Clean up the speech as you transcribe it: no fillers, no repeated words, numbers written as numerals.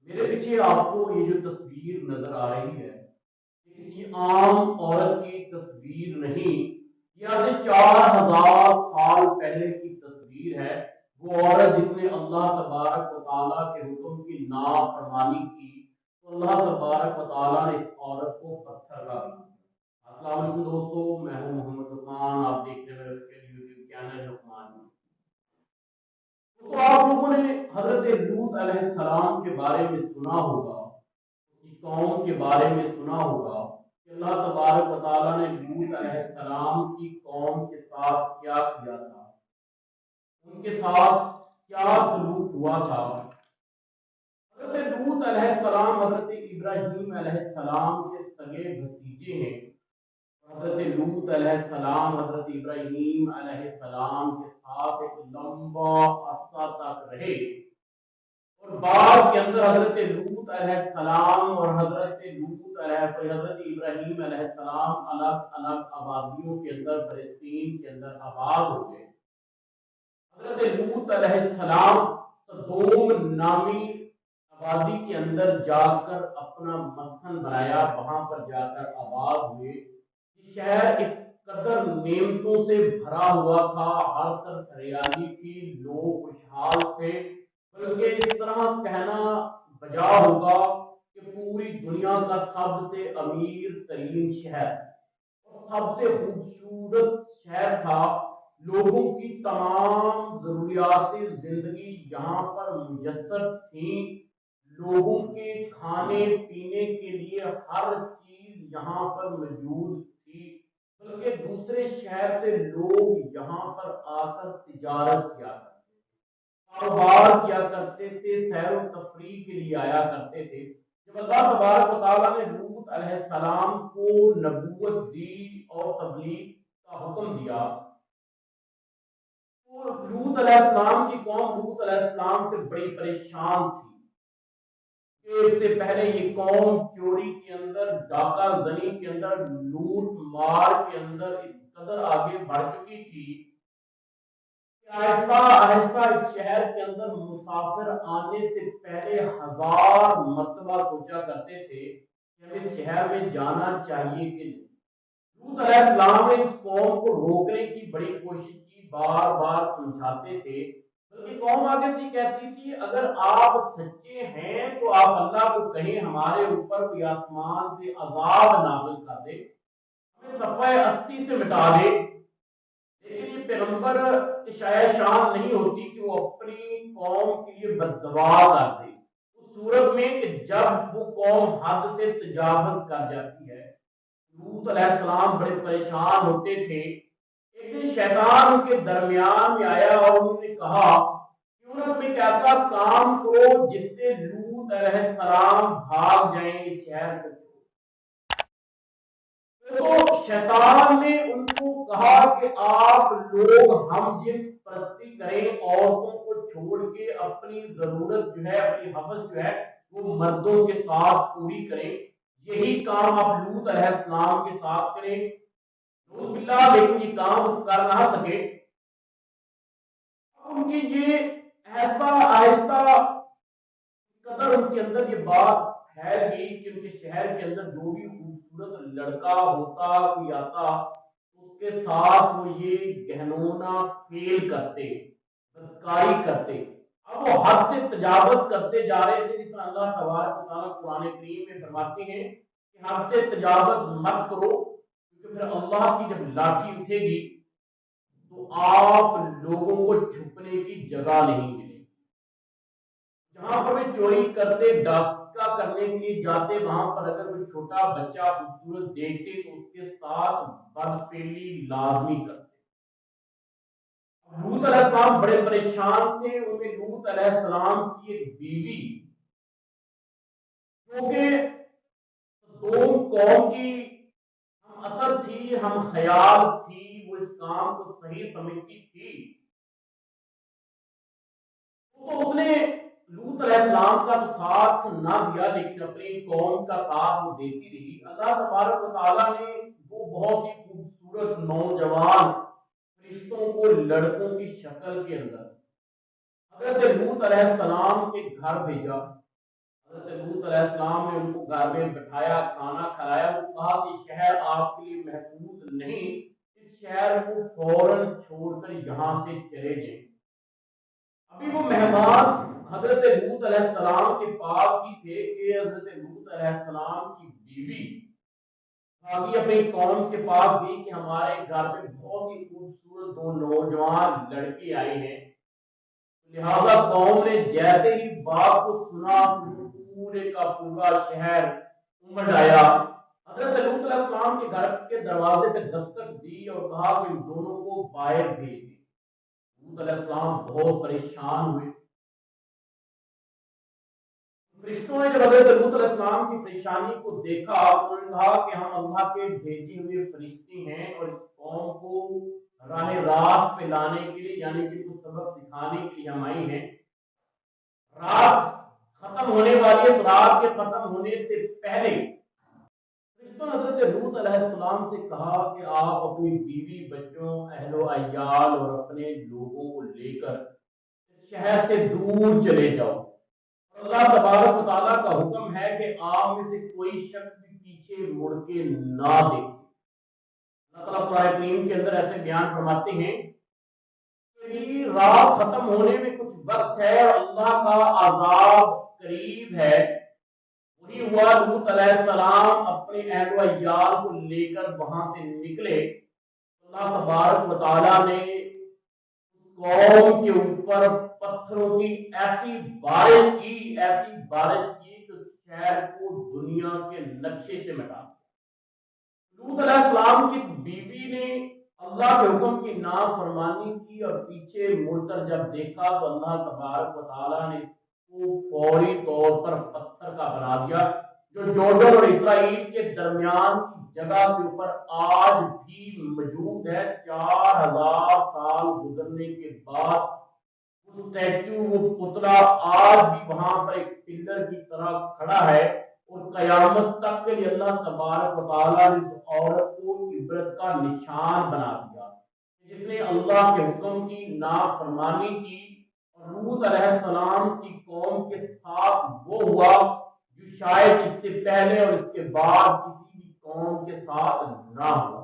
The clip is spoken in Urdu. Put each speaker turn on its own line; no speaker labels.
میرے پیچھے آپ کو یہ جو تصویر نظر آ رہی ہے یہ کسی عام عورت کی تصویر نہیں، یہ آج سے 4000 سال پہلے کی تصویر ہے۔ وہ عورت جس نے اللہ تبارک و تعالیٰ کے حکم کی نافرمانی کی تو اللہ تبارک و تعالیٰ نے اس عورت کو پتھر کا بنا دیا۔ السلام علیکم دوستو، میں ہوں محمد لقمان، آپ دیکھ رہے ہیں اس کے یوٹیوب چینل لقمان۔ تو آپ لوگوں نے حضرت لوط علیہ السلام کے بارے میں سنا ہوگا، اس کی قوم کے بارے میں سنا ہوگا کہ اللہ تبارک و تعالیٰ نے لوط علیہ السلام کی قوم کے ساتھ کیا کیا تھا، ان کے ساتھ کیا سلوک ہوا تھا۔ حضرت لوط علیہ السلام حضرت ابراہیم علیہ السلام کے سگے بھتیجے ہیں۔ حضرت لوط علیہ السلام حضرت ابراہیم علیہ السلام کے ساتھ ایک لمبا عرصہ تک رہے، اور بعد کے اندر حضرت لوط علیہ السلام اور حضرت ابراہیم علیہ السلام الگ الگ آبادیوں کے اندر فلسطین کے اندر آباد ہو گئے۔ حضرت لوط علیہ السلام صدوم نامی آبادی کے اندر جا کر اپنا مسکن بنایا، وہاں پر جا کر آباد ہوئے۔ شہر اس قدر نعمتوں سے بھرا ہوا تھا، ہر طرف ہریالی تھی، لوگ خوشحال تھے، بلکہ اس طرح کہنا بجا ہوگا کہ پوری دنیا کا سب سے امیر ترین شہر اور سب سے خوبصورت شہر تھا۔ لوگوں کی تمام ضروریات زندگی یہاں پر میسر تھیں، لوگوں کے کھانے پینے کے لیے ہر چیز یہاں پر موجود تھی، بلکہ دوسرے شہر سے لوگ یہاں پر آ کر تجارت کیا کرتے تھے، کاروبار کیا کرتے تھے، سیر و تفریح کے لیے آیا کرتے تھے۔ جب اللہ تبارک و تعالیٰ نے لوط علیہ السلام کو نبوت دی اور تبلیغ کا حکم دیا تو لوط علیہ السلام کی قوم لوط علیہ السلام سے بڑی پریشان تھی کہ اس سے پہلے یہ قوم چوری کے اندر، ڈاکہ زنی کے اندر، لوٹ مار کے اندر اس قدر آگے بڑھ چکی تھی کہ آہستہ آہستہ اس شہر کے اندر مسافر آنے سے پہلے 1000 مرتبہ سوچا کرتے تھے کہ ہمیں اس شہر میں جانا چاہیے کہ نہیں۔ لوط علیہ السلام نے اس قوم کو روکنے کی بڑی کوشش کی، بار بار سمجھاتے تھے، بلکہ قوم آگے سے کہتی تھی اگر آپ سچے ہیں تو آپ اللہ کو کہیں ہمارے اوپر کوئی آسمان سے عذاب نازل کر دے، ہمیں صفحہ ہستی سے مٹا دے۔ لیکن یہ پیغمبر کی شاید شان نہیں ہوتی کہ وہ اپنی قوم کے لیے بد دعا کر دے، اس صورت میں کہ جب وہ قوم حد سے تجاوز کر جاتی ہے۔ لوط علیہ السلام بڑے پریشان ہوتے تھے۔ ایک دن شیطان ان کے درمیان میں آیا اور انہوں نے کہا کیوں نہ تم ایک ایسا کام کرو جس سے لوط علیہ السلام بھاگ جائیں اس شہر کو چھوڑ۔ تو شیطان نے ان کو کہا کہ آپ لوگ ہم جنس پرستی کریں، عورتوں کو چھوڑ کے اپنی ضرورت جو ہے، اپنی حوث جو ہے وہ مردوں کے ساتھ پوری کریں، یہی کام آپ لوط علیہ السلام کے ساتھ کریں۔ نعوذ باللہ، لیکن یہ کام کر نہ سکے۔ ان کی یہ آہستہ آہستہ قدر ان کے اندر یہ بات ہے کہ ان کے شہر کے اندر جو بھی خوبصورت لڑکا ہوتا کوئی آتا اس کے ساتھ وہ یہ گہنونا فیل کرتے، بدکاری کرتے۔ اب وہ حد سے تجاوز کرتے جا رہے تھے، جس طرح اللہ تبارک و تعالیٰ قرآن کریم میں فرماتے ہیں کہ حد سے تجاوز مت کرو، کیونکہ پھر اللہ کی جب لاٹھی اٹھے گی تو آپ لوگوں کو چھپنے کی جگہ نہیں ملے گی۔ جہاں پر بھی چوری کرتے، ڈاکہ کرنے کے لیے جاتے، وہاں پر اگر کوئی چھوٹا بچہ خوبصورت دیکھتے تو اس کے ساتھ بدفعلی لازمی کرتے۔ لوط علیہ السلام بڑے پریشان تھے۔ انہیں لوط علیہ السلام کی ایک بیوی کیونکہ دو قوم کی ہم اثر تھی، ہم خیال تھی، وہ اس کام کو صحیح سمجھتی تھی، تو اس نے لوط علیہ السلام کا تو ساتھ نہ دیا لیکن اپنی قوم کا ساتھ وہ دیتی رہی۔ اللہ تبارک و تعالیٰ نے وہ بہت ہی خوبصورت نوجوان فرشتوں کو لڑکوں کی شکل کے اندر حضرت لوط علیہ السلام کے گھر بھیجا۔ حضرت لوط علیہ السلام نے ان کو گھر میں بٹھایا، کھانا کھلایا، وہ کہا کہ شہر آپ کے لیے محفوظ نہیں، اس شہر کو فوراً چھوڑ کر یہاں سے چلے جائیں۔ ابھی وہ مہمان حضرت لوط علیہ السلام کے پاس ہی تھے کہ حضرت لوط علیہ السلام کی بیوی آگے اپنی قوم کے پاس گئی کہ ہمارے گھر پہ بہت ہی خوبصورت دو نوجوان لڑکے آئے ہیں، لہذا قوم نے جیسے ہی اس بات کو سنا پورے کا پورا شہر امڑ آیا۔ حضرت لوط علیہ السلام کے گھر کے دروازے پہ دستک دی اور کہا کہ ان دونوں کو باہر بھیج دیں۔ لوط علیہ السلام بہت پریشان ہوئے۔ فرشتوں نے جب حضرت لوط علیہ السلام کی پریشانی کو دیکھا تو انہوں نے کہا کہ ہم اللہ کے بھیجے ہوئے فرشتے ہیں اور اس قوم کو راہ راست پہ لانے کے لیے، یعنی کہ کچھ سبق سکھانے کے لیے ہم آئے ہیں۔ رات ختم ہونے والی ہے، رات کے ختم ہونے سے پہلے فرشتوں نے حضرت لوط علیہ السلام سے کہا کہ آپ اپنی بیوی بچوں، اہل و عیال اور اپنے لوگوں کو لے کر اس شہر سے دور چلے جاؤ۔ اللہ تبارک و تعالیٰ کا حکم ہے کہ آپ میں سے کوئی شخص بھی پیچھے مڑ کے نہ دیکھے۔ اللہ تعالیٰ قرآن کریم کے اندر ایسے بیان فرماتے ہیں کہ رات ختم ہونے میں کچھ وقت ہے اور اللہ کا عذاب قریب ہے۔ وہی ہوا، لوط علیہ السلام اپنے اہل و عیال کو لے کر وہاں سے نکلے۔ اللہ تبارک و تعالیٰ نے قوم کے اوپر پتھروں کی ایسی بارش کی کہ اس شہر کو دنیا کے نقشے سے مٹا دیا۔ لوط علیہ السلام کی بیوی نے اللہ کے حکم کی نافرمانی کی اور پیچھے مڑ کر جب دیکھا تو اللہ تبارک و تعالیٰ نے اس کو فوری طور پر پتھر کا بنا دیا، جو جوردن اور اسرائیل کے درمیان کی جگہ کے اوپر آج بھی موجود ہے۔ 4000 سال گزرنے کے بعد وہ اسٹیچو، وہ پتلا آج بھی وہاں پر ایک پلر کی طرح کھڑا ہے، اور قیامت تک کے لیے اللہ تبارک و تعالیٰ نے اس عورت کو عبرت کا نشان بنا دیا، جس نے اللہ کے حکم کی نافرمانی کی۔ اور لوط علیہ السلام کی قوم کے ساتھ وہ ہوا جو شاید اس سے پہلے اور اس کے بعد کسی بھی قوم کے ساتھ نہ ہو۔